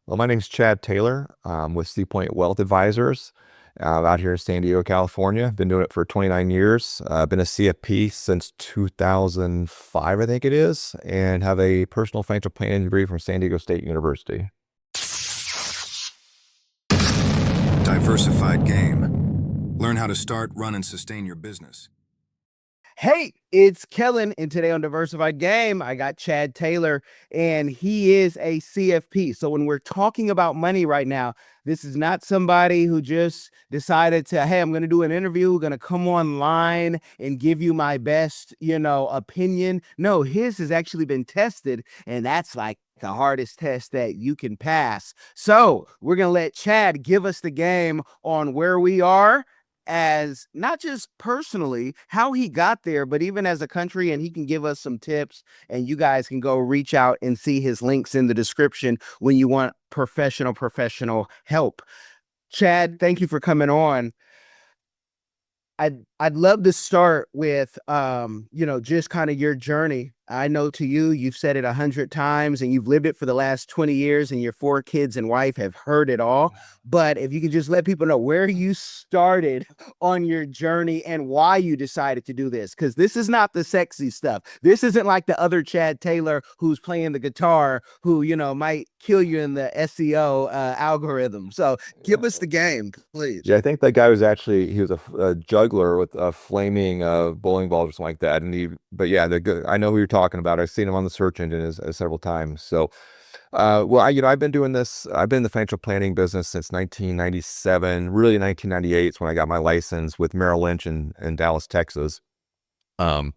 Well, my name's Chad Taylor. I'm with Seapoint Wealth Advisors out here in San Diego, California. Been doing it for 29 years. Been a CFP since 2005, I think it is, and have a personal financial planning degree from San Diego State University. Diversified Game. Learn how to start, run, and sustain your business. Hey, it's Kellen, and today on Diversified Game, I got Chad Taylor, and he is a CFP. So when we're talking about money right now, this is not somebody who just decided to, hey, I'm going to do an interview, going to come online and give you my best, opinion. No, his has actually been tested, and that's like the hardest test that you can pass. So we're going to let Chad give us the game on where we are as not just personally how he got there, but even as a country, and he can give us some tips, and you guys can go reach out and see his links in the description when you want professional help. Chad, thank you for coming on. I'd love to start with just kind of your journey. I know to you, you've said it 100 times and you've lived it for the last 20 years, and your 4 kids and wife have heard it all. But if you could just let people know where you started on your journey and why you decided to do this, because this is not the sexy stuff. This isn't like the other Chad Taylor who's playing the guitar, who, might kill you in the SEO algorithm. So give us the game, please. Yeah, I think that guy was he was a juggler with flaming bowling balls or something like that. But yeah, I know who you're talking about. I've seen him on the search engine several times. So, I've been doing this. I've been in the financial planning business since 1997. Really, 1998 is when I got my license with Merrill Lynch in Dallas, Texas. Um,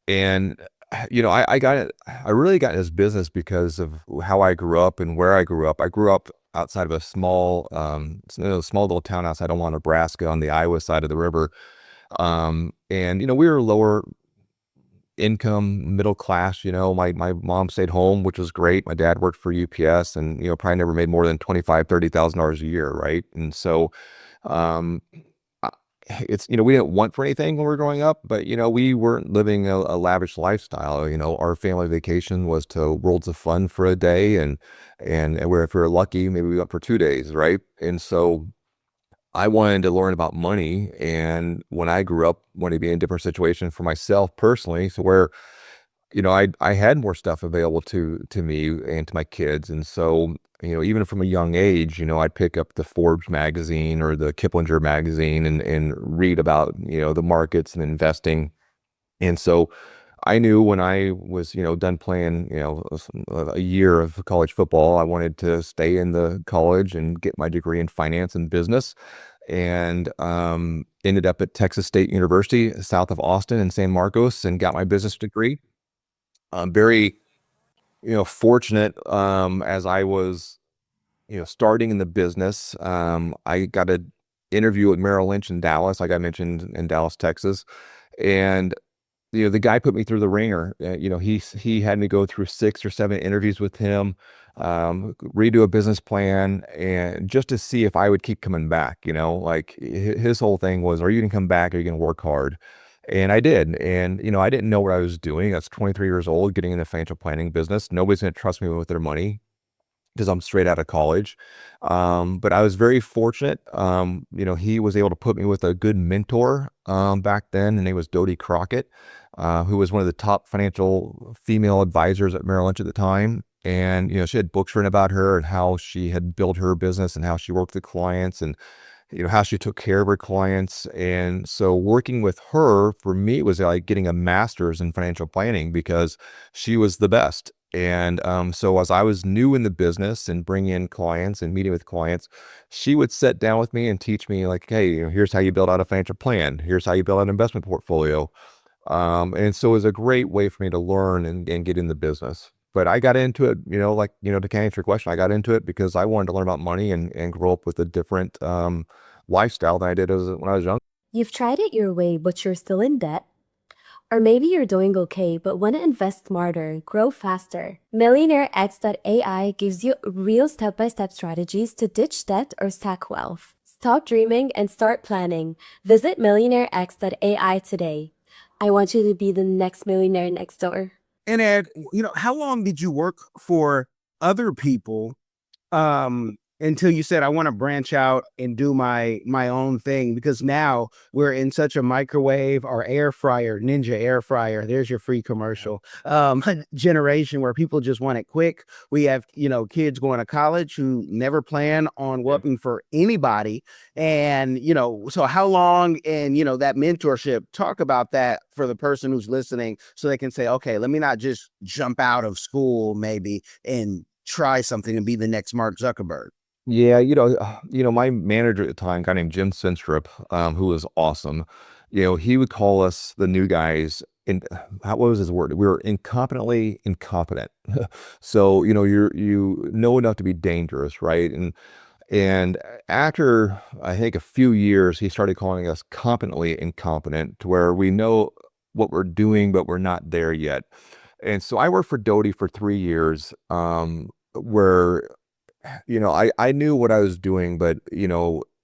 and I got it. I really got in this business because of how I grew up and where I grew up. I grew up outside of a small little town outside Omaha, Nebraska, on the Iowa side of the river. And we were lower income, middle class. My mom stayed home, which was great. My dad worked for UPS, and probably never made more than $25,000-$30,000 a year, right? And so, um, we didn't want for anything when we were growing up, but we weren't living a lavish lifestyle. Our family vacation was to Worlds of Fun for a day, and where, if we were lucky, maybe we went for 2 days, right? And so I wanted to learn about money, and when I grew up, wanted to be in a different situation for myself personally, so where I had more stuff available to me and to my kids. And so, even from a young age, I'd pick up the Forbes magazine or the Kiplinger magazine and read about, the markets and investing. And so I knew when I was, done playing, a year of college football, I wanted to stay in the college and get my degree in finance and business. And ended up at Texas State University, south of Austin in San Marcos, and got my business degree. I'm very, fortunate, as I was, starting in the business. I got an interview with Merrill Lynch in Dallas, like I mentioned, in Dallas, Texas. And, the guy put me through the ringer. He had me go through 6 or 7 interviews with him, redo a business plan, and just to see if I would keep coming back. Like his whole thing was, are you going to come back? Are you going to work hard? And I did. And, I didn't know what I was doing. I was 23 years old, getting in the financial planning business. Nobody's going to trust me with their money because I'm straight out of college. But I was very fortunate. He was able to put me with a good mentor back then, and name was Dodie Crockett, who was one of the top financial female advisors at Merrill Lynch at the time. And, she had books written about her and how she had built her business and how she worked with clients, and how she took care of her clients. And so working with her, for me, was like getting a master's in financial planning because she was the best. And so as I was new in the business and bringing in clients and meeting with clients, she would sit down with me and teach me, like, hey, here's how you build out a financial plan. Here's how you build out an investment portfolio. And so it was a great way for me to learn and get in the business. But I got into it, to kind of answer your question, I got into it because I wanted to learn about money and grow up with a different lifestyle than I did when I was young. You've tried it your way, but you're still in debt. Or maybe you're doing okay, but want to invest smarter, grow faster. MillionaireX.ai gives you real step-by-step strategies to ditch debt or stack wealth. Stop dreaming and start planning. Visit MillionaireX.ai today. I want you to be the next millionaire next door. And Ed, how long did you work for other people until you said I want to branch out and do my own thing, because now we're in such a microwave or air fryer, Ninja air fryer. There's your free commercial. Generation where people just want it quick. We have, kids going to college who never plan on working for anybody. And, so how long, and, that mentorship, talk about that for the person who's listening so they can say, okay, let me not just jump out of school maybe and try something and be the next Mark Zuckerberg. Yeah, my manager at the time, a guy named Jim Senstrup, who was awesome. He would call us the new guys. And what was his word? We were incompetently incompetent. So you know enough to be dangerous, right? And after I think a few years, he started calling us competently incompetent, to where we know what we're doing, but we're not there yet. And so I worked for Doty for 3 years, where I knew what I was doing, but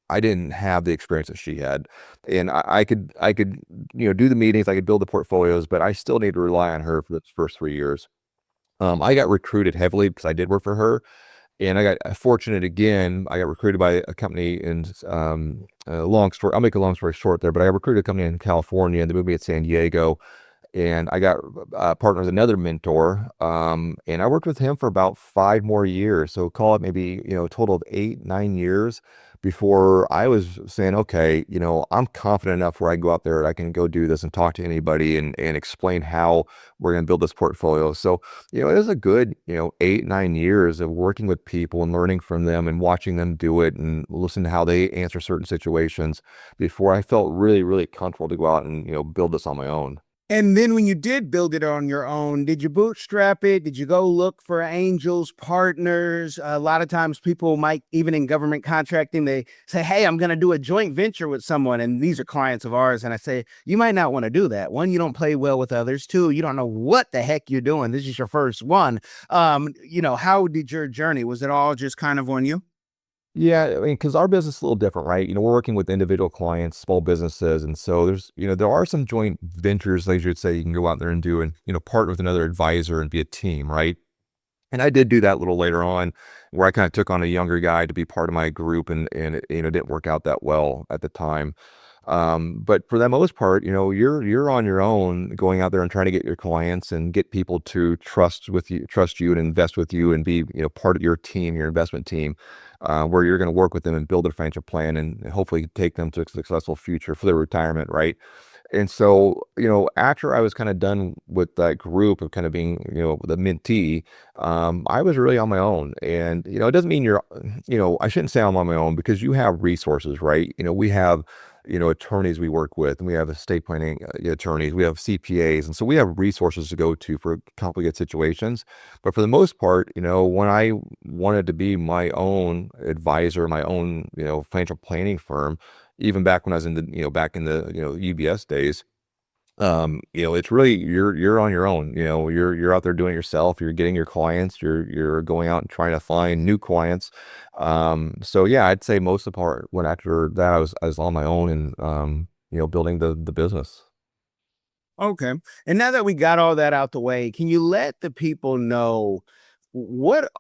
I didn't have the experience that she had. And I could do the meetings, I could build the portfolios, but I still need to rely on her for the first 3 years. I got recruited heavily because I did work for her, and I got fortunate again. I got recruited by a company in long story. I'll make a long story short there, but I got recruited a company in California, and they moved me to San Diego. And I got partnered with another mentor, and I worked with him for about 5 more years. So call it maybe, a total of 8, 9 years before I was saying, okay, I'm confident enough where I go out there, I can go do this and talk to anybody and explain how we're going to build this portfolio. So, it was a good, 8, 9 years of working with people and learning from them and watching them do it and listen to how they answer certain situations before I felt really, really comfortable to go out and, build this on my own. And then when you did build it on your own, did you bootstrap it? Did you go look for angels, partners? A lot of times people might, even in government contracting, they say, hey, I'm going to do a joint venture with someone. And these are clients of ours. And I say, you might not want to do that. One, you don't play well with others. Two, you don't know what the heck you're doing. This is your first one. How did your journey? Was it all just kind of on you? Yeah, I mean, because our business is a little different, right? We're working with individual clients, small businesses, and so there are some joint ventures, like you'd say, you can go out there and do, and partner with another advisor and be a team, right? And I did do that a little later on, where I kind of took on a younger guy to be part of my group, and it, didn't work out that well at the time. But for the most part, you're on your own, going out there and trying to get your clients and get people to trust you and invest with you and be, part of your team, your investment team, where you're going to work with them and build a financial plan and hopefully take them to a successful future for their retirement, right? And so, after I was kind of done with that group of kind of being, the mentee, I was really on my own. And, it doesn't mean I shouldn't say I'm on my own, because you have resources, right? We have, attorneys we work with, and we have estate planning attorneys, we have CPAs. And so we have resources to go to for complicated situations. But for the most part, when I wanted to be my own advisor, my own, financial planning firm, even back when I was in the, back in the, UBS days, it's really, you're on your own. You're out there doing it yourself, you're getting your clients, you're going out and trying to find new clients. So yeah, I'd say most of the part, when after that I was on my own and building the business. Okay. And now that we got all that out the way, can you let the people know what,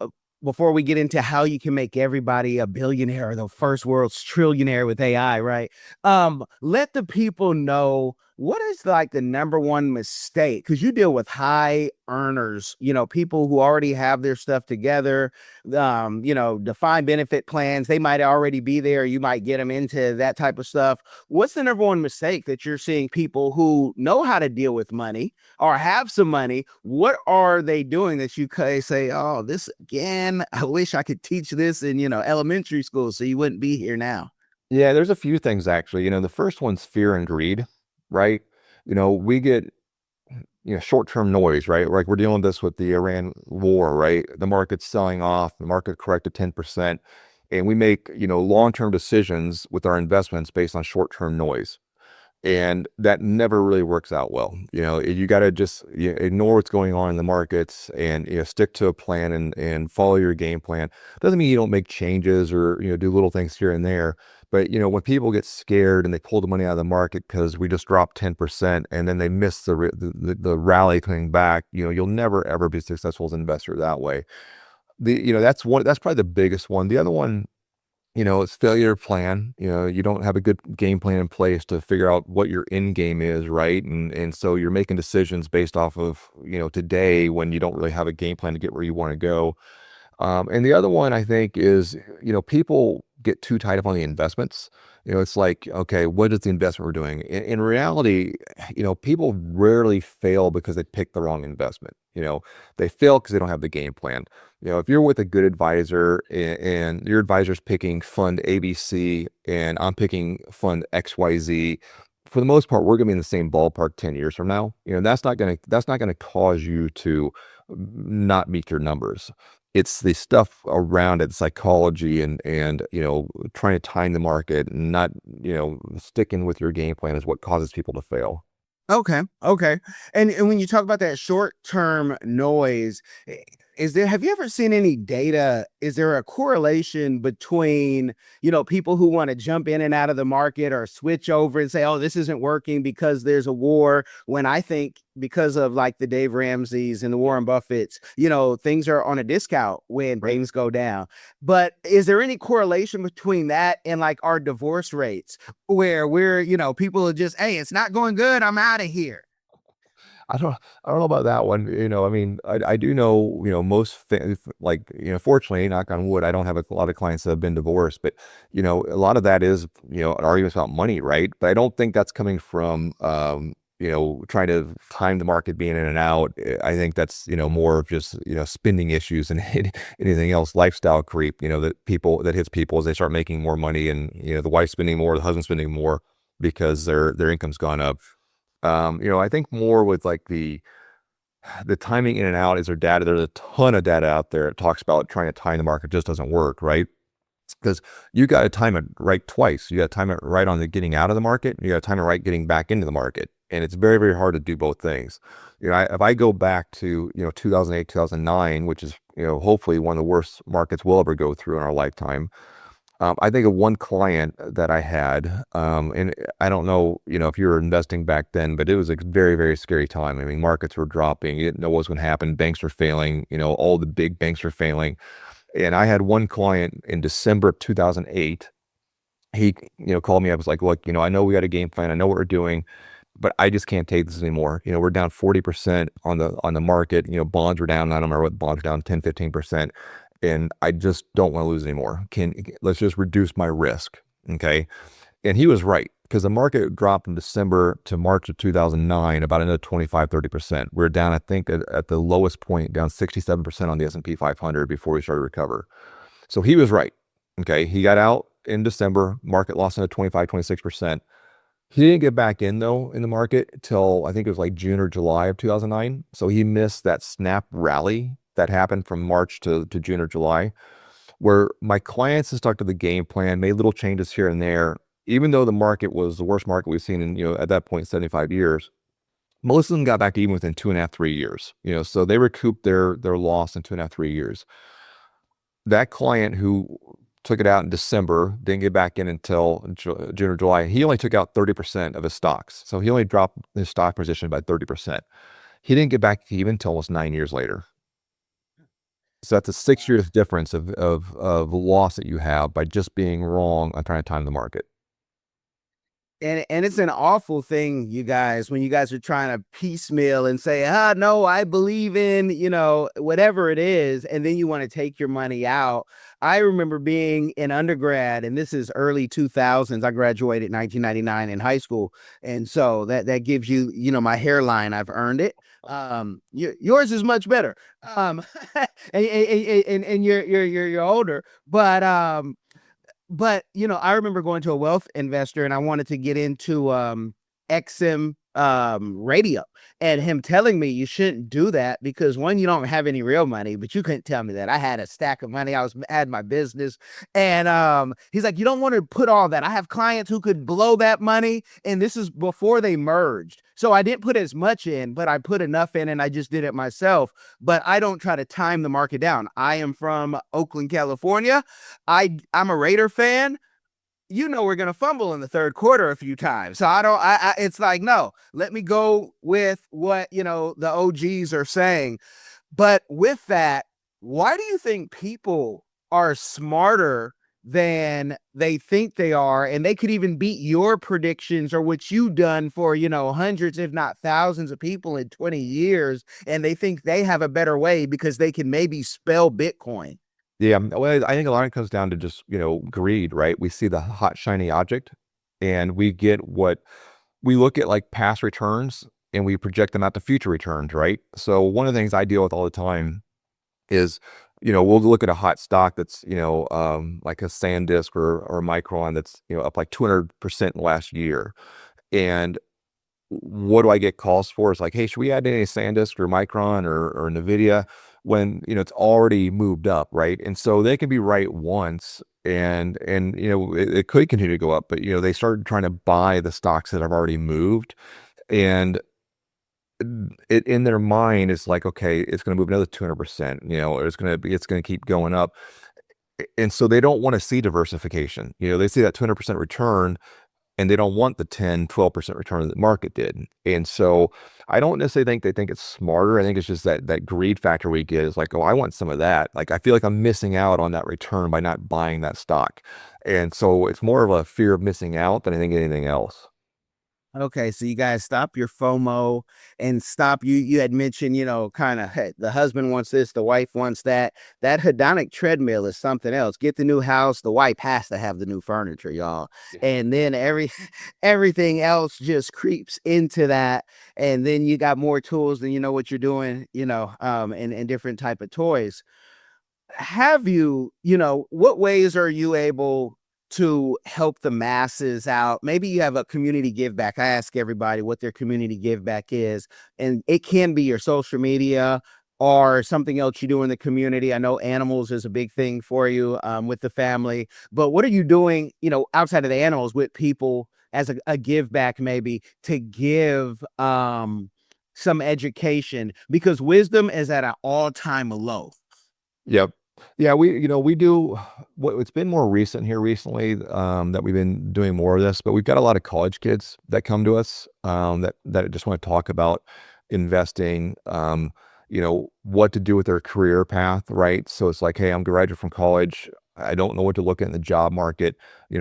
before we get into how you can make everybody a billionaire or the first world's trillionaire with AI, right? Let the people know what is like the number one mistake, because you deal with high earners, people who already have their stuff together, defined benefit plans. They might already be there. You might get them into that type of stuff. What's the number one mistake that you're seeing people who know how to deal with money or have some money? What are they doing that you could say, oh, this again, I wish I could teach this in, elementary school, so you wouldn't be here now? Yeah, there's a few things actually. The first one's fear and greed, right? We get short-term noise, right? Like we're dealing with this with the Iran war, right? The market's selling off, the market corrected 10%, and we make long-term decisions with our investments based on short-term noise. And that never really works out well. You got to just ignore what's going on in the markets and stick to a plan and follow your game plan. Doesn't mean you don't make changes or do little things here and there. But when people get scared and they pull the money out of the market because we just dropped 10% and then they miss the rally coming back, you'll never ever be successful as an investor that way. That's probably the biggest one. The other one, it's failure to plan. You don't have a good game plan in place to figure out what your end game is, right? And so you're making decisions based off of, today, when you don't really have a game plan to get where you want to go. And the other one I think is, people get too tied up on the investments. It's like, okay, what is the investment we're doing? In reality, people rarely fail because they pick the wrong investment. They fail because they don't have the game plan. If you're with a good advisor and your advisor's picking fund ABC and I'm picking fund XYZ, for the most part, we're going to be in the same ballpark 10 years from now. That's not going to cause you to not meet your numbers. It's the stuff around it, psychology and trying to time the market and not, sticking with your game plan is what causes people to fail. Okay. Okay. And when you talk about that short-term noise, have you ever seen any data? Is there a correlation between, people who want to jump in and out of the market or switch over and say, oh, this isn't working because there's a war, when I think because of like the Dave Ramseys and the Warren Buffetts, things are on a discount when things go down. But is there any correlation between that and like our divorce rates where we're, people are just, hey, it's not going good, I'm out of here? I don't know about that one. I mean, I do know, fortunately, knock on wood, I don't have a lot of clients that have been divorced, but, a lot of that is, an argument about money, right? But I don't think that's coming from, trying to time the market being in and out. I think that's, more of just, spending issues and anything else, lifestyle creep, that hits people as they start making more money and, the wife's spending more, the husband's spending more because their income's gone up. I think more with like the timing in and out is there's a ton of data out there that talks about trying to time the market just doesn't work, right? Because you got to time it right twice. You got to time it right on the getting out of the market. You got to time it right getting back into the market. And it's very, very hard to do both things. If I go back to, 2008, 2009, which is, hopefully one of the worst markets we'll ever go through in our lifetime. I think of one client that I had, and I don't know, if you were investing back then, but it was a very, very scary time. I mean, markets were dropping. You didn't know what was going to happen. Banks were failing. All the big banks were failing. And I had one client in December of 2008. He, called me. I was like, look, I know we got a game plan. I know what we're doing, but I just can't take this anymore. We're down 40% on the market. Bonds were down. I don't remember what bonds were down, 10, 15%. And I just don't want to lose anymore. Let's just reduce my risk. Okay. And he was right, because the market dropped in December to March of 2009, about another 25, 30%. We're down, I think at the lowest point, down 67% on the S&P 500 before we started to recover. So he was right. Okay. He got out in December, market lost another 25, 26%. He didn't get back in though in the market till I think it was like June or July of 2009. So he missed that snap rally that happened from March to June or July, where my clients have stuck to the game plan, made little changes here and there. Even though the market was the worst market we've seen in, at that point, 75 years, most of them got back even within 2.5, 3 years, so they recouped their loss in 2.5, 3 years. That client who took it out in December didn't get back in until June or July. He only took out 30% of his stocks. So he only dropped his stock position by 30%. He didn't get back even until almost 9 years later. So that's a 6 years difference of loss that you have by just being wrong on trying to time the market. And it's an awful thing, you guys, when you guys are trying to piecemeal and say, no, I believe in, whatever it is. And then you want to take your money out. I remember being in undergrad, and this is early 2000s. I graduated in 1999 in high school. And so that gives you, my hairline, I've earned it. Yours is much better. And you're older, but I remember going to a wealth investor and I wanted to get into XM radio, and him telling me you shouldn't do that because, one, you don't have any real money. But you couldn't tell me that. I had a stack of money. I had my business, and he's like, you don't want to put all that. I have clients who could blow that money, and this is before they merged. So I didn't put as much in, but I put enough in, and I just did it myself. But I don't try to time the market down. I am from Oakland, California. I'm a Raider fan. We're going to fumble in the third quarter a few times. So it's like, no, let me go with what, the OGs are saying. But with that, why do you think people are smarter than they think they are, and they could even beat your predictions or what you've done for, hundreds, if not thousands of people in 20 years, and they think they have a better way because they can maybe spell Bitcoin? Yeah, well, I think a lot of it comes down to just, greed, right? We see the hot, shiny object and we get what we look at like past returns and we project them out to future returns, right? So one of the things I deal with all the time is, we'll look at a hot stock that's, like a SanDisk or a Micron that's, up like 200% in the last year. And what do I get calls for? It's like, hey, should we add any SanDisk or Micron or Nvidia when, it's already moved up, right? And so they can be right once and it could continue to go up, but they started trying to buy the stocks that have already moved. And it in their mind is like, okay, it's going to move another 200%, or it's going to keep going up. And so they don't want to see diversification. They see that 200% return and they don't want the 10-12% return that the market did. And so I don't necessarily think they think it's smarter. I think it's just that greed factor we get is like, oh, I want some of that. Like, I feel like I'm missing out on that return by not buying that stock. And so it's more of a fear of missing out than I think anything else. Okay, so you guys stop your FOMO and stop. You had mentioned, kind of the husband wants this, the wife wants that. That hedonic treadmill is something else. Get the new house, the wife has to have the new furniture, y'all. Yeah. And then everything else creeps into that. And then you got more tools than you know what you're doing, and different type of toys. Have you, what ways are you able to help the masses out? Maybe you have a community give back. I ask everybody what their community give back is, and it can be your social media or something else you do in the community. I know animals is a big thing for you with the family, but what are you doing, outside of the animals with people as a give back, maybe to give some education, because wisdom is at an all-time low. Yep. Yeah, we do what it's been more recent here recently, that we've been doing more of this, but we've got a lot of college kids that come to us, that just want to talk about investing, what to do with their career path, right? So it's like, hey, I'm graduated from college. I don't know what to look at in the job market.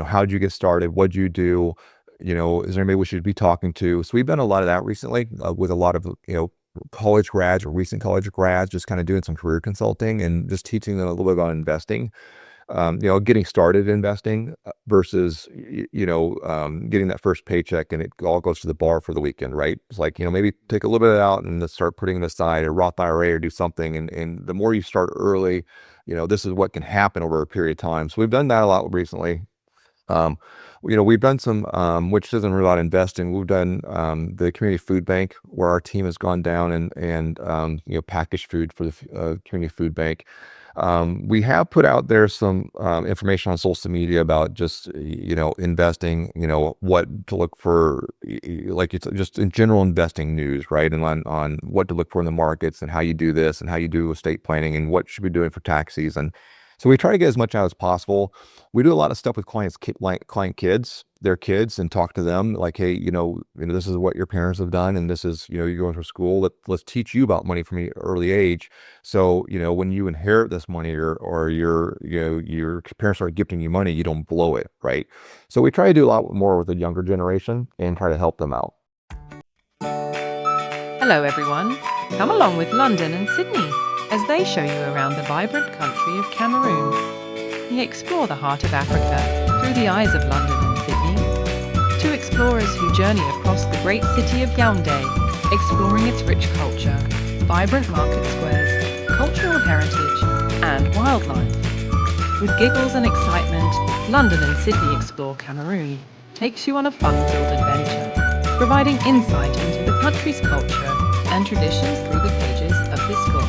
How'd you get started? What'd you do? Is there anybody we should be talking to? So we've done a lot of that recently, with a lot of, college grads or recent college grads, just kind of doing some career consulting and just teaching them a little bit about investing, getting started investing versus, getting that first paycheck and it all goes to the bar for the weekend, right? It's like, maybe take a little bit out and just start putting it aside, a Roth IRA or do something. And the more you start early, this is what can happen over a period of time. So we've done that a lot recently. We've done some, which isn't really a lot of investing. We've done the community food bank where our team has gone down and packaged food for the community food bank. We have put out there some information on social media about just, investing, what to look for, like it's just in general investing news, right? And on what to look for in the markets and how you do this and how you do estate planning and what should we be doing for tax season. So we try to get as much out as possible. We do a lot of stuff with client kids, their kids, and talk to them like, hey, this is what your parents have done, and this is, you're going through school. Let's teach you about money from an early age. So, when you inherit this money or your parents are gifting you money, you don't blow it, right? So we try to do a lot more with the younger generation and try to help them out. Hello everyone, come along with London and Sydney as they show you around the vibrant country of Cameroon. We explore the heart of Africa through the eyes of London and Sydney. Two explorers who journey across the great city of Yaoundé, exploring its rich culture, vibrant market squares, cultural heritage, and wildlife. With giggles and excitement, London and Sydney Explore Cameroon takes you on a fun-filled adventure, providing insight into the country's culture and traditions through the pages of this book.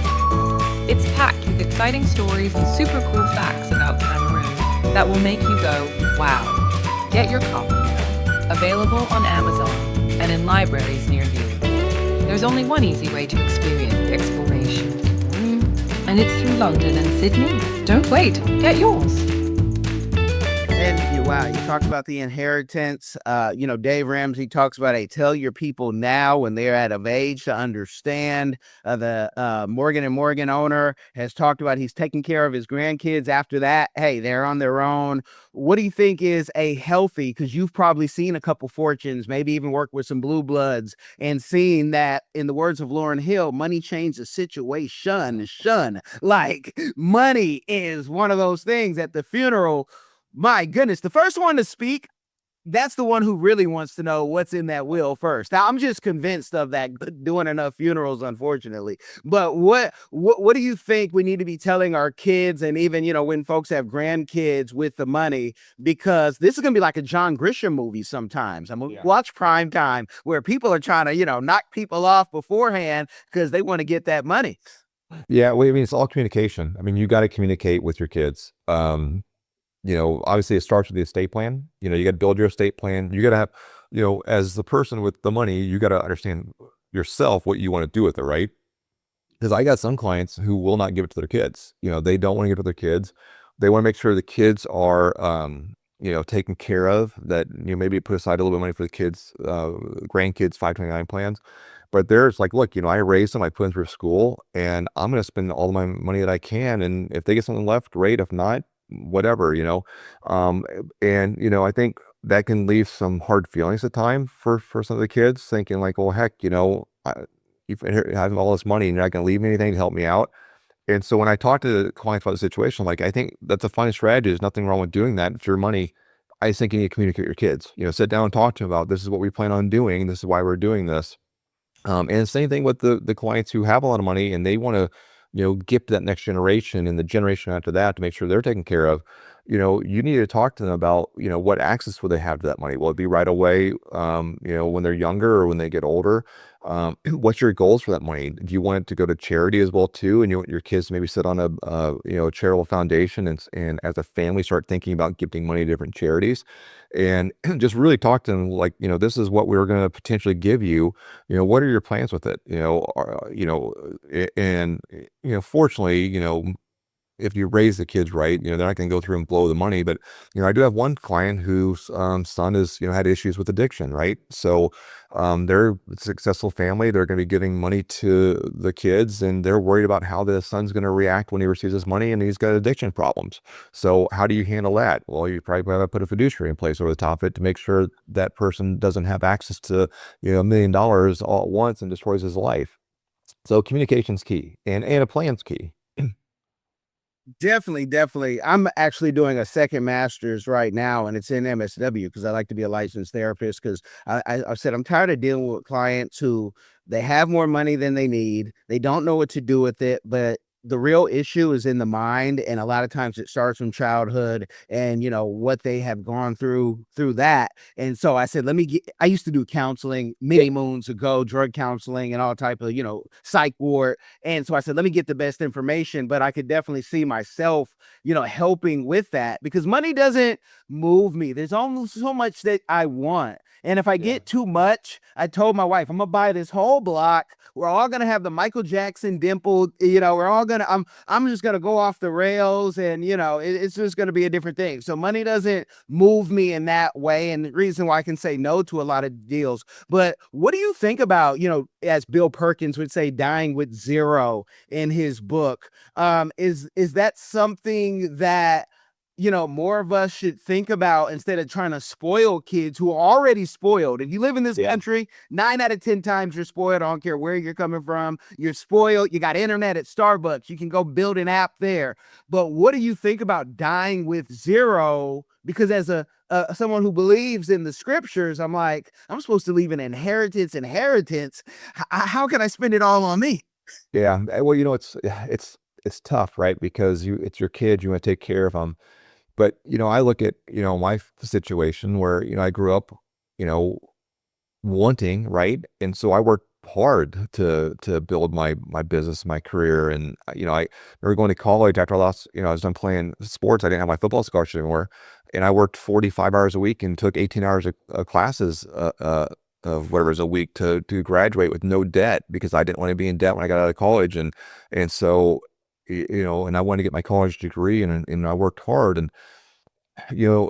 It's packed with exciting stories and super cool facts about Cameroon that will make you go, wow. Get your copy now. Available on Amazon and in libraries near you. There's only one easy way to experience the exploration of Cameroon, and it's through London and Sydney. Don't wait, get yours. And Wow, you talked about the inheritance. Dave Ramsey talks about, hey, tell your people now when they're at of age to understand. The Morgan and Morgan owner has talked about he's taking care of his grandkids. After that, hey, they're on their own. What do you think is a healthy, because you've probably seen a couple fortunes, maybe even worked with some blue bloods and seen that, in the words of Lauryn Hill, money changed the situation. Like, money is one of those things at the funeral. My goodness, the first one to speak, that's the one who really wants to know what's in that will first. Now, I'm just convinced of that, doing enough funerals, unfortunately. But what do you think we need to be telling our kids, and even, when folks have grandkids with the money? Because this is going to be like a John Grisham movie sometimes. I'm going to watch Prime Time, where people are trying to, knock people off beforehand because they want to get that money. Yeah, well, I mean, it's all communication. I mean, you got to communicate with your kids. Obviously it starts with the estate plan. You got to build your estate plan. You got to have, as the person with the money, you got to understand yourself what you want to do with it, right? Because I got some clients who will not give it to their kids. They don't want to give it to their kids. They want to make sure the kids are, taken care of, that, maybe put aside a little bit of money for the kids, grandkids, 529 plans. But there's like, look, I raised them, I put them through school, and I'm going to spend all my money that I can. And if they get something left, great. If not, whatever. I think that can leave some hard feelings at time for some of the kids, thinking like, well, heck, you have all this money and you're not going to leave me anything to help me out. And so when I talk to clients about the situation, like, I think that's a fine strategy. There's nothing wrong with doing that. It's your money. I just think you need to communicate with your kids, sit down and talk to them about, this is what we plan on doing. This is why we're doing this. And same thing with the clients who have a lot of money and they want to, gift that next generation and the generation after that to make sure they're taken care of. You need to talk to them about, what access will they have to that money? Will it be right away, when they're younger or when they get older? What's your goals for that money? Do you want it to go to charity as well too? And you want your kids to maybe sit on a charitable foundation and as a family start thinking about giving money to different charities, and just really talk to them like, this is what we're going to potentially give you. What are your plans with it? Fortunately, if you raise the kids right, they're not going to go through and blow the money. But, I do have one client whose son has, had issues with addiction, right? So they're a successful family. They're going to be giving money to the kids, and they're worried about how the son's going to react when he receives this money and he's got addiction problems. So how do you handle that? Well, you probably have to put a fiduciary in place over the top of it to make sure that person doesn't have access to, $1 million all at once and destroys his life. So communication's key, and a plan's key. Definitely. I'm actually doing a second master's right now, and it's in MSW because I like to be a licensed therapist. Because I said I'm tired of dealing with clients who they have more money than they need. They don't know what to do with it, but the real issue is in the mind, and a lot of times it starts from childhood and what they have gone through that. And so I said, I used to do counseling many moons ago, drug counseling and all type of psych ward. And so I said, let me get the best information. But I could definitely see myself helping with that, because money doesn't move me. There's almost so much that I want. And if I get too much, I told my wife, I'm gonna buy this whole block. We're all gonna have the Michael Jackson dimple. We're all gonna. I'm just gonna go off the rails, and it's just gonna be a different thing. So money doesn't move me in that way, and the reason why I can say no to a lot of deals. But what do you think about as Bill Perkins would say, dying with zero in his book? Is that something that more of us should think about, instead of trying to spoil kids who are already spoiled? If you live in this country, 9 out of 10 times you're spoiled. I don't care where you're coming from. You're spoiled. You got internet at Starbucks. You can go build an app there. But what do you think about dying with zero? Because as someone who believes in the scriptures, I'm like, I'm supposed to leave an inheritance. How can I spend it all on me? Yeah. Well, it's tough, right? Because it's your kid, you want to take care of them. But, I look at, my situation where, I grew up, wanting, right? And so I worked hard to build my business, my career. And, I remember going to college after I lost, I was done playing sports. I didn't have my football scholarship anymore. And I worked 45 hours a week and took 18 hours of classes, of whatever is a week to graduate with no debt, because I didn't want to be in debt when I got out of college. And so, and I wanted to get my college degree, and I worked hard. And you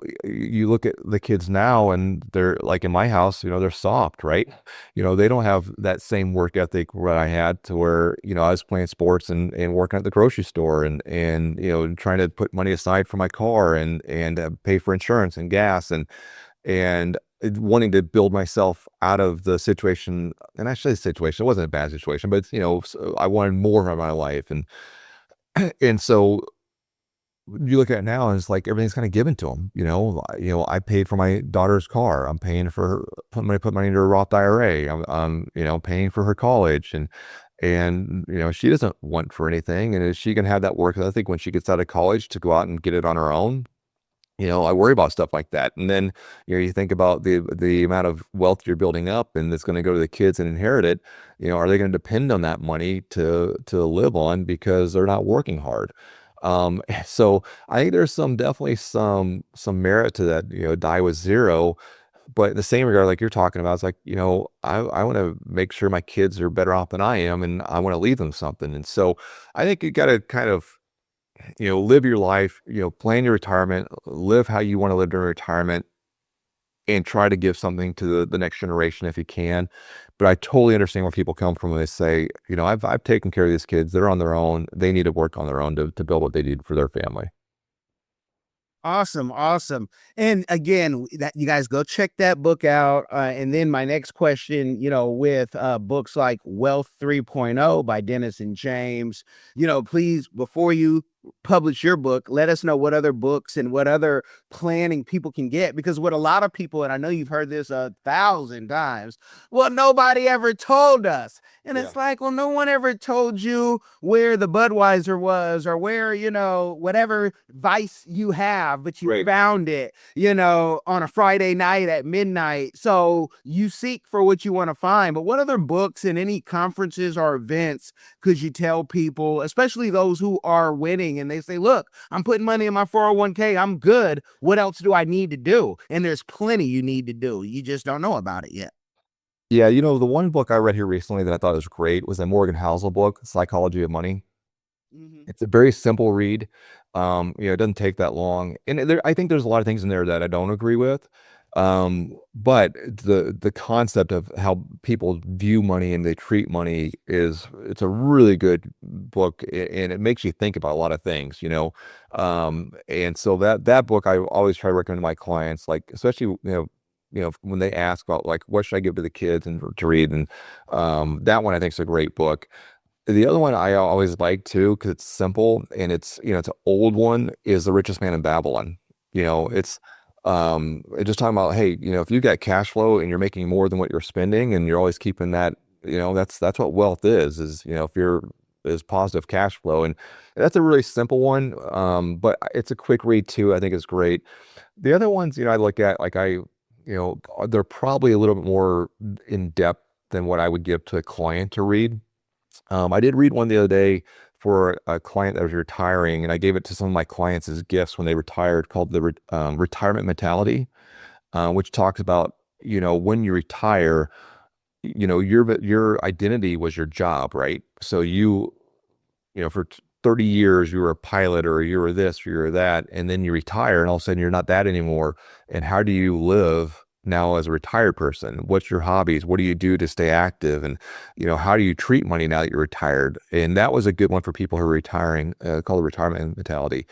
look at the kids now and they're like in my house, they're soft, right? They don't have that same work ethic what I had to where, I was playing sports and working at the grocery store and trying to put money aside for my car and pay for insurance and gas and wanting to build myself out of the situation. And actually the situation, it wasn't a bad situation, but so I wanted more of my life. And so you look at it now and it's like everything's kind of given to them. I paid for my daughter's car. I'm paying for her, put money into a Roth IRA. I'm paying for her college and she doesn't want for anything. And if she can have that work ethic when she gets out of college to go out and get it on her own, I worry about stuff like that. And then, you think about the amount of wealth you're building up and it's going to go to the kids and inherit it. Are they going to depend on that money to live on because they're not working hard? So I think there's definitely some merit to that, die with zero. But in the same regard, like you're talking about, it's like, I want to make sure my kids are better off than I am, and I want to leave them something. And so I think you got to kind of, live your life, plan your retirement, live how you want to live during retirement, and try to give something to the next generation if you can. But I totally understand where people come from when they say, I've taken care of these kids. They're on their own. They need to work on their own to build what they need for their family. Awesome, awesome. And again, that you guys go check that book out. And then my next question, with books like Wealth 3.0 by Dennis and James, please, before you publish your book, let us know what other books and what other planning people can get. Because what a lot of people, and I know you've heard this 1,000 times, well, nobody ever told us. And it's like, well, no one ever told you where the Budweiser was or where, whatever vice you have, but you Right. found it, on a Friday night at midnight. So you seek for what you want to find. But what other books and any conferences or events could you tell people, especially those who are winning and they say, look, I'm putting money in my 401k. I'm good. What else do I need to do? And there's plenty you need to do. You just don't know about it yet. Yeah, the one book I read here recently that I thought was great was a Morgan Housel book, Psychology of Money. Mhm. It's a very simple read. It doesn't take that long. And I think there's a lot of things in there that I don't agree with. But the concept of how people view money and they treat money it's a really good book and it makes you think about a lot of things. And so that book I always try to recommend to my clients, like especially, when they ask about like what should I give to the kids and to read, and that one I think is a great book. The other one I always like too, because it's simple and it's an old one, is The Richest Man in Babylon. It's just talking about, hey, if you've got cash flow and you're making more than what you're spending and you're always keeping that, that's what wealth is, if you're is positive cash flow. And that's a really simple one. But it's a quick read too. I think it's great. The other ones, I look at like they're probably a little bit more in depth than what I would give to a client to read. I did read one the other day for a client that was retiring, and I gave it to some of my clients as gifts when they retired, called the Retirement Mentality, which talks about, when you retire, your identity was your job, right? So for 30 years, you were a pilot or you were this or you were that, and then you retire and all of a sudden you're not that anymore. And how do you live now as a retired person? What's your hobbies? What do you do to stay active? And, how do you treat money now that you're retired? And that was a good one for people who are retiring, called the Retirement Mentality.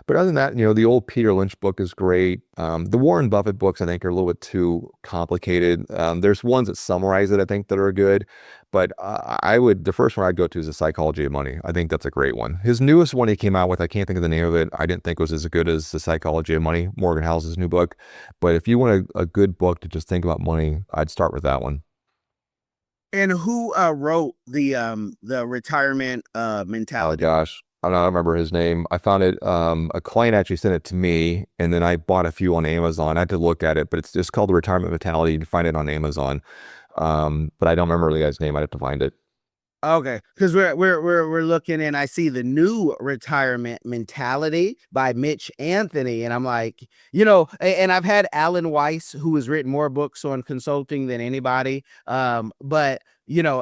But other than that, the old Peter Lynch book is great. The Warren Buffett books, I think, are a little bit too complicated. There's ones that summarize it, I think, that are good. But the first one I'd go to is The Psychology of Money. I think that's a great one. His newest one he came out with, I can't think of the name of it. I didn't think was as good as The Psychology of Money, Morgan Housel's new book. But if you want a good book to just think about money, I'd start with that one. And who wrote the retirement Oh mentality? gosh, I don't remember his name. I found it. A client actually sent it to me, and then I bought a few on Amazon. I had to look at it, but it's just called The Retirement Mentality. You can find it on Amazon. But I don't remember the guy's name. I'd have to find it. Okay, because we're looking, and I see the new Retirement Mentality by Mitch Anthony, and I'm like, and I've had Alan Weiss, who has written more books on consulting than anybody. But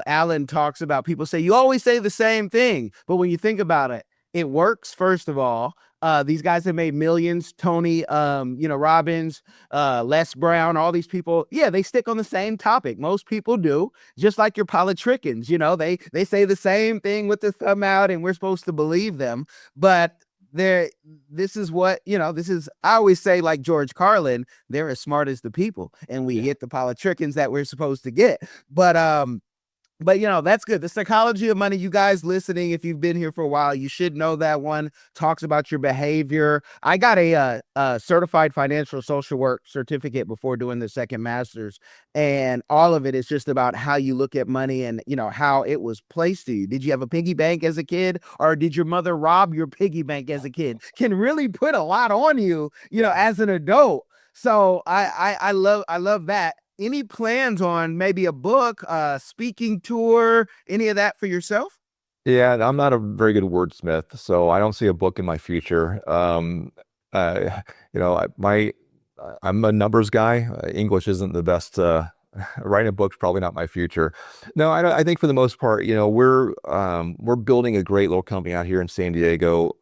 Alan talks about, people say you always say the same thing, but when you think about it, it works, first of all. These guys have made millions. Tony, Robbins, Les Brown, all these people. Yeah, they stick on the same topic. Most people do, just like your politicians. They say the same thing with their thumb out, and we're supposed to believe them. But this is what, I always say, like George Carlin, they're as smart as the people, and we get the politicians that we're supposed to get. But that's good. The Psychology of Money, you guys listening, if you've been here for a while, you should know that one. Talks about your behavior. I got a certified financial social work certificate before doing the second master's, and all of it is just about how you look at money and how it was placed to you. Did you have a piggy bank as a kid, or did your mother rob your piggy bank as a kid? Can really put a lot on you, as an adult. So I love that. Any plans on maybe a book, speaking tour, any of that for yourself? Yeah, I'm not a very good wordsmith, so I don't see a book in my future. I'm a numbers guy. English isn't the best. Writing a book's probably not my future. No, I think for the most part, we're building a great little company out here in San Diego.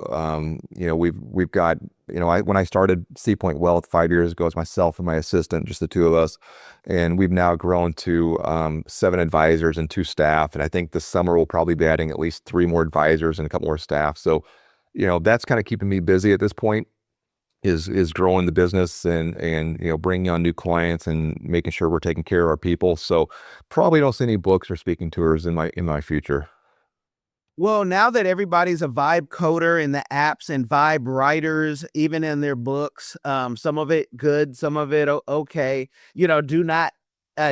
We've got, when I started Seapoint Wealth 5 years ago, it's myself and my assistant, just the two of us, and we've now grown to 7 advisors and 2 staff. And I think this summer we'll probably be adding at least 3 more advisors and a couple more staff. So, that's kind of keeping me busy at this point. Is growing the business and bringing on new clients and making sure we're taking care of our people. So probably don't see any books or speaking tours in my future. Well, now that everybody's a vibe coder in the apps and vibe writers, even in their books, some of it good, some of it okay. Do not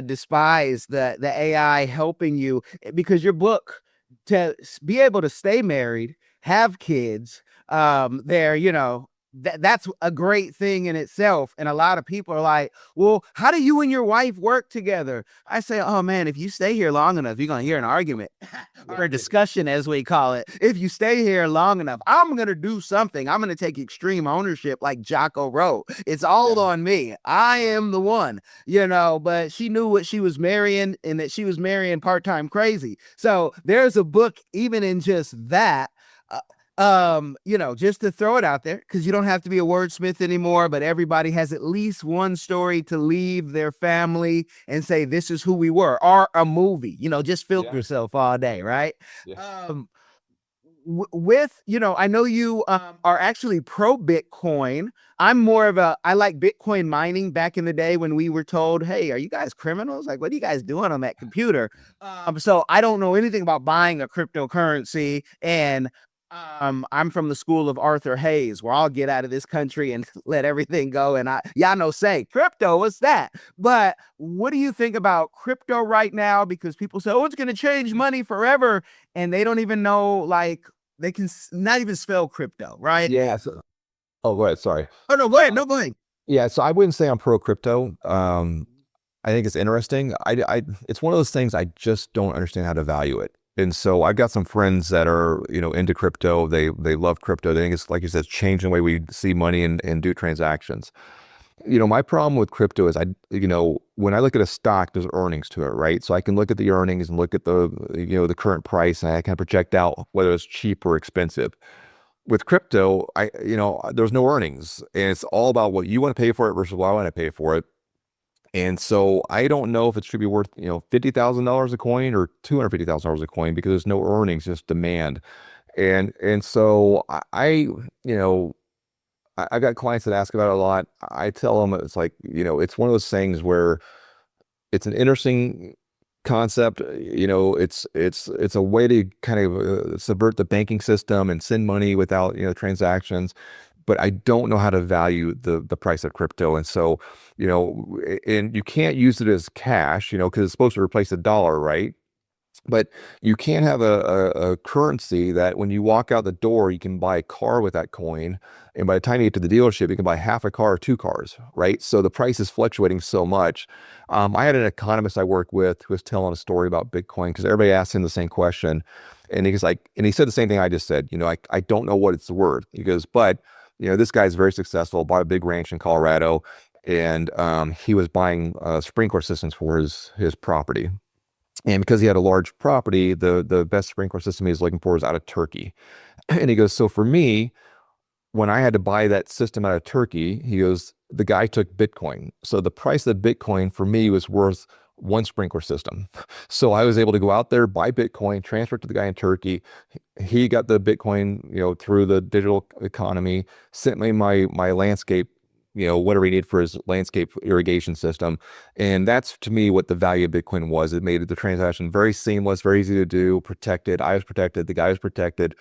despise the AI helping you, because your book, to be able to stay married, have kids, that's a great thing in itself. And a lot of people are like, well, how do you and your wife work together? I say, oh man, if you stay here long enough, you're going to hear an argument or a discussion, as we call it. If you stay here long enough, I'm going to do something. I'm going to take extreme ownership like Jocko wrote. It's all on me. I am the one, but she knew what she was marrying, and that she was marrying part-time crazy. So there's a book even in just that. Just to throw it out there, because you don't have to be a wordsmith anymore, but everybody has at least one story to leave their family and say, this is who we were, or a movie, just filter yourself all day. Right. Yeah. I know you are actually pro Bitcoin. I'm more of I like Bitcoin mining. Back in the day when we were told, hey, are you guys criminals? Like, what are you guys doing on that computer? So I don't know anything about buying a cryptocurrency, and I'm from the school of Arthur Hayes, where I'll get out of this country and let everything go. And say crypto, what's that? But what do you think about crypto right now? Because people say, oh, it's going to change money forever. And they don't even know, like, they can not even spell crypto, right? Yeah. Oh, go ahead. Sorry. Oh, no, go ahead. No, go ahead. Yeah. So I wouldn't say I'm pro crypto. I think it's interesting. It's one of those things I just don't understand how to value it. And so I've got some friends that are, into crypto. They love crypto. They think it's, like you said, changing the way we see money and do transactions. My problem with crypto is when I look at a stock, there's earnings to it, right? So I can look at the earnings and look at the current price, and I can project out whether it's cheap or expensive. With crypto, there's no earnings, and it's all about what you want to pay for it versus what I want to pay for it. And so I don't know if it should be worth, $50,000 a coin or $250,000 a coin, because there's no earnings, just demand. And so I've got clients that ask about it a lot. I tell them it's like, it's one of those things where it's an interesting concept. It's a way to kind of subvert the banking system and send money without, transactions. But I don't know how to value the price of crypto. And so, and you can't use it as cash, because it's supposed to replace the dollar, right? But you can have a currency that when you walk out the door, you can buy a car with that coin. And by the time you get to the dealership, you can buy half a car or 2 cars, right? So the price is fluctuating so much. I had an economist I work with who was telling a story about Bitcoin, because everybody asked him the same question. And he said the same thing I just said, I don't know what it's worth. He goes, but this guy's very successful, bought a big ranch in Colorado, and he was buying sprinkler systems for his property. And because he had a large property, the best sprinkler system he was looking for was out of Turkey. And he goes, so for me, when I had to buy that system out of Turkey, he goes, the guy took Bitcoin. So the price of Bitcoin for me was worth one sprinkler system. So I was able to go out there, buy Bitcoin, transfer it to the guy in Turkey. He got the Bitcoin, through the digital economy, sent me my landscape, whatever he needed for his landscape irrigation system. And that's to me what the value of Bitcoin was. It made the transaction very seamless, very easy to do, protected. I was protected, the guy was protected.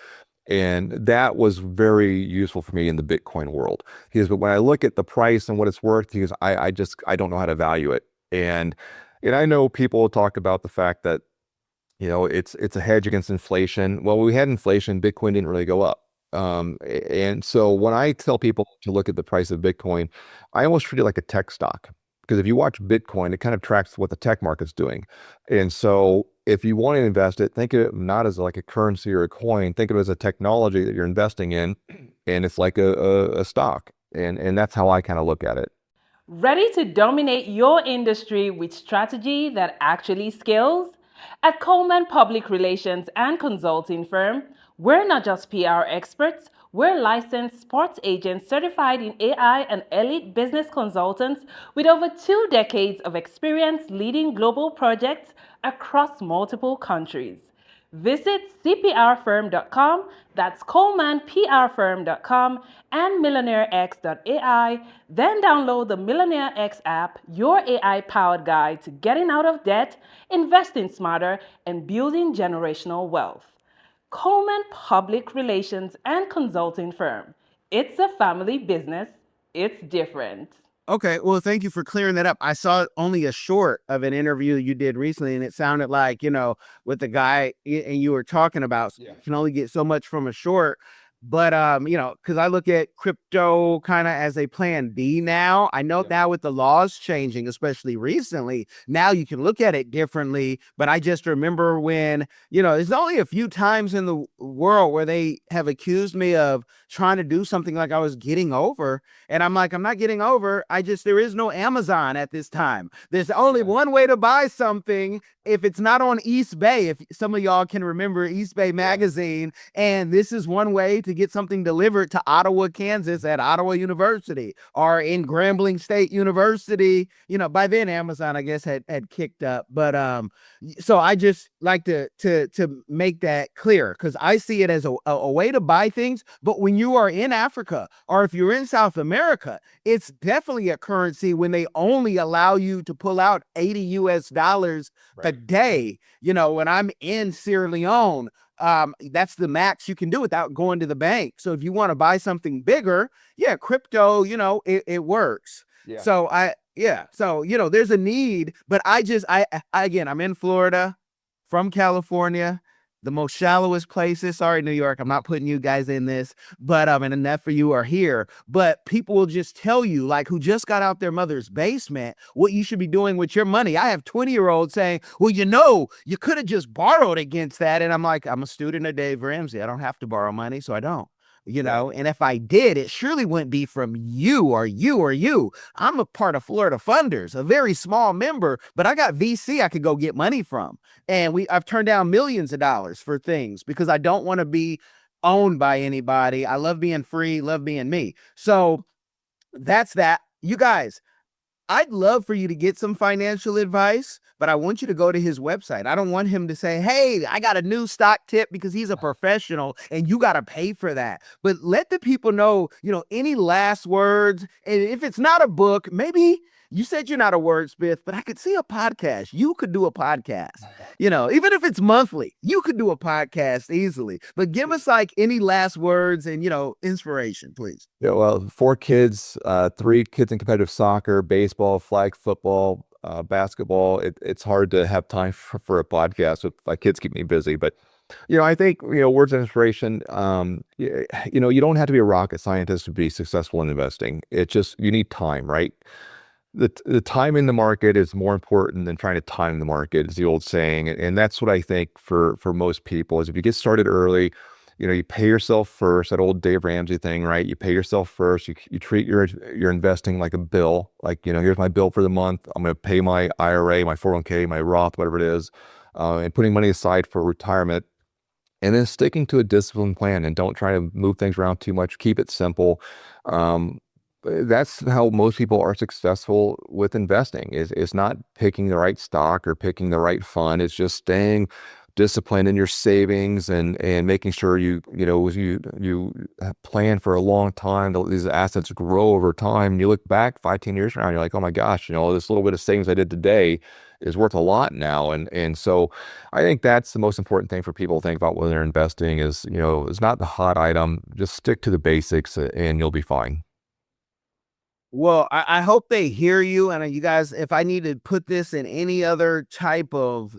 And that was very useful for me in the Bitcoin world. He goes, but when I look at the price and what it's worth, he goes, I don't know how to value it. And I know people talk about the fact that, it's a hedge against inflation. Well, when we had inflation, Bitcoin didn't really go up. And so when I tell people to look at the price of Bitcoin, I almost treat it like a tech stock, because if you watch Bitcoin, it kind of tracks what the tech market's doing. And so if you want to invest it, think of it not as like a currency or a coin, think of it as a technology that you're investing in, and it's like a stock. And that's how I kind of look at it. Ready to dominate your industry with strategy that actually scales? At Coleman Public Relations and Consulting Firm, we're not just PR experts, we're licensed sports agents certified in AI and elite business consultants with over 2 decades of experience leading global projects across multiple countries. Visit cprfirm.com, that's colemanprfirm.com, and millionairex.ai. Then download the Millionaire X app, your AI-powered guide to getting out of debt, investing smarter, and building generational wealth. Coleman Public Relations and Consulting Firm. It's a family business. It's different. Okay, well, thank you for clearing that up. I saw only a short of an interview you did recently, and it sounded like, with the guy and you were talking about, so you can only get so much from a short. But, because I look at crypto kind of as a plan B now. I know now with the laws changing, especially recently, now you can look at it differently. But I just remember when, there's only a few times in the world where they have accused me of trying to do something like I was getting over. And I'm like, I'm not getting over. There is no Amazon at this time. There's only one way to buy something if it's not on East Bay. If some of y'all can remember East Bay magazine, and this is one way to get something delivered to Ottawa, Kansas at Ottawa University, or in Grambling State University. By then Amazon, I guess, had kicked up. But so I just like to make that clear, because I see it as a way to buy things. But when you are in Africa, or if you're in South America, it's definitely a currency when they only allow you to pull out $80 US a day. When I'm in Sierra Leone, that's the max you can do without going to the bank. So if you want to buy something bigger, crypto, it works. So there's a need, but again, I'm in Florida, from California, the most shallowest places. Sorry, New York, I'm not putting you guys in this, but and enough for you are here. But people will just tell you, like, who just got out their mother's basement, what you should be doing with your money. I have 20-year-olds saying, well, you could have just borrowed against that. And I'm like, I'm a student of Dave Ramsey. I don't have to borrow money, so I don't. And if I did, it surely wouldn't be from you or you or you. I'm a part of Florida Funders, a very small member, but I got VC I could go get money from. And I've turned down millions of dollars for things because I don't want to be owned by anybody. I love being free, love being me. So that's that. You guys, I'd love for you to get some financial advice, but I want you to go to his website. I don't want him to say, hey, I got a new stock tip, because he's a professional and you got to pay for that. But let the people know, any last words. And if it's not a book, maybe you said you're not a wordsmith, but I could see a podcast. You could do a podcast, even if it's monthly, you could do a podcast easily. But give us like any last words and, inspiration, please. Yeah, well, 4 kids, 3 kids in competitive soccer, baseball, flag football, basketball. It's hard to have time for a podcast. My kids keep me busy, but I think, words of inspiration, you don't have to be a rocket scientist to be successful in investing. It's just, you need time, right? The time in the market is more important than trying to time the market, is the old saying. And that's what I think for most people is, if you get started early, you pay yourself first, that old Dave Ramsey thing, right? You pay yourself first. You treat your investing like a bill. Like, here's my bill for the month. I'm going to pay my IRA, my 401k, my Roth, whatever it is, and putting money aside for retirement. and then sticking to a disciplined plan, and don't try to move things around too much. Keep it simple. That's how most people are successful with investing. Is not picking the right stock or picking the right fund. It's just staying disciplined in your savings, and making sure you plan for a long time. These assets grow over time. You look back 5-10 years from now, you're like, oh my gosh, this little bit of savings I did today is worth a lot now. And so I think that's the most important thing for people to think about when they're investing is, it's not the hot item. Just stick to the basics and you'll be fine. Well, I hope they hear you. And you guys, if I need to put this in any other type of,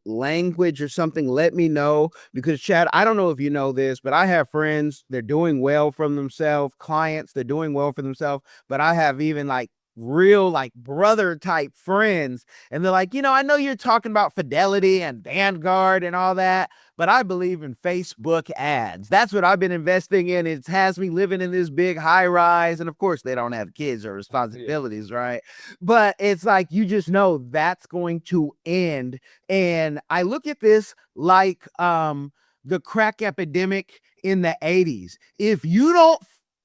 language or something, let me know. Because Chad, I don't know if you know this, but I have friends, they're doing well for themselves, clients, they're doing well for themselves. But I have even real brother type friends, and they're like, I know you're talking about Fidelity and Vanguard and all that, but I believe in Facebook ads. That's what I've been investing in. It has me living in this big high rise, and of course they don't have kids or responsibilities, right? But it's like, you just know that's going to end. And I look at this like the crack epidemic in the 80s. If you don't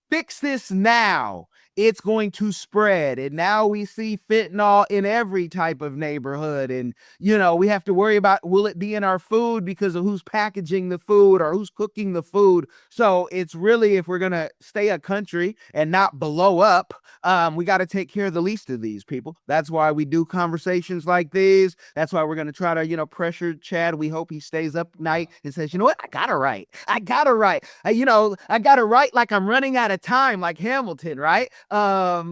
fix this now, it's going to spread. And now we see fentanyl in every type of neighborhood. And, we have to worry about, will it be in our food because of who's packaging the food or who's cooking the food? So it's really, if we're going to stay a country and not blow up, we got to take care of the least of these people. That's why we do conversations like these. That's why we're going to try to, pressure Chad. We hope he stays up night and says, you know what? I got to write. I got to write. I got to write like I'm running out of time, like Hamilton, right? I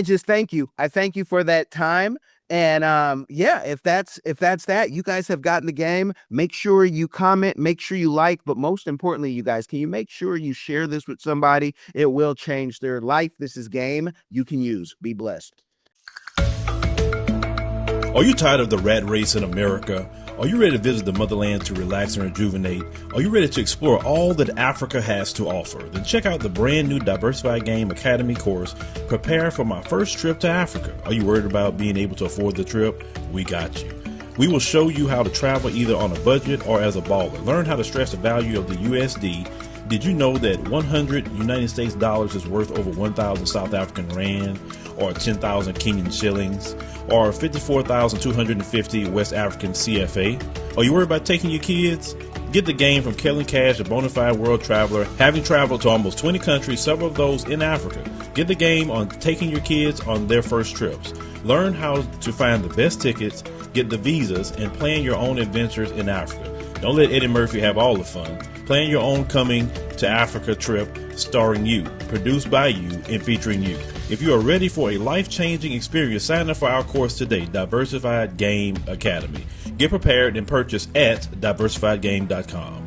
just thank you. I thank you for that time. And if that's that, you guys have gotten the game. Make sure you comment, make sure you like, but most importantly, you guys, can you make sure you share this with somebody? It will change their life. This is game you can use. Be blessed. Are you tired of the rat race in America? Are you ready to visit the motherland to relax and rejuvenate? Are you ready to explore all that Africa has to offer? Then check out the brand new Diversified Game Academy course, Prepare for My First Trip to Africa. Are you worried about being able to afford the trip? We got you. We will show you how to travel either on a budget or as a baller. Learn how to stress the value of the USD. Did you know that 100 United States dollars is worth over 1,000 South African rand, or 10,000 Kenyan shillings, or 54,250 West African CFA? Are you worried about taking your kids? Get the game from Kellen Cash, a bona fide world traveler, having traveled to almost 20 countries, several of those in Africa. Get the game on taking your kids on their first trips. Learn how to find the best tickets, get the visas, and plan your own adventures in Africa. Don't let Eddie Murphy have all the fun. Plan your own coming to Africa trip starring you, produced by you, and featuring you. If you are ready for a life-changing experience, sign up for our course today, Diversified Game Academy. Get prepared and purchase at diversifiedgame.com.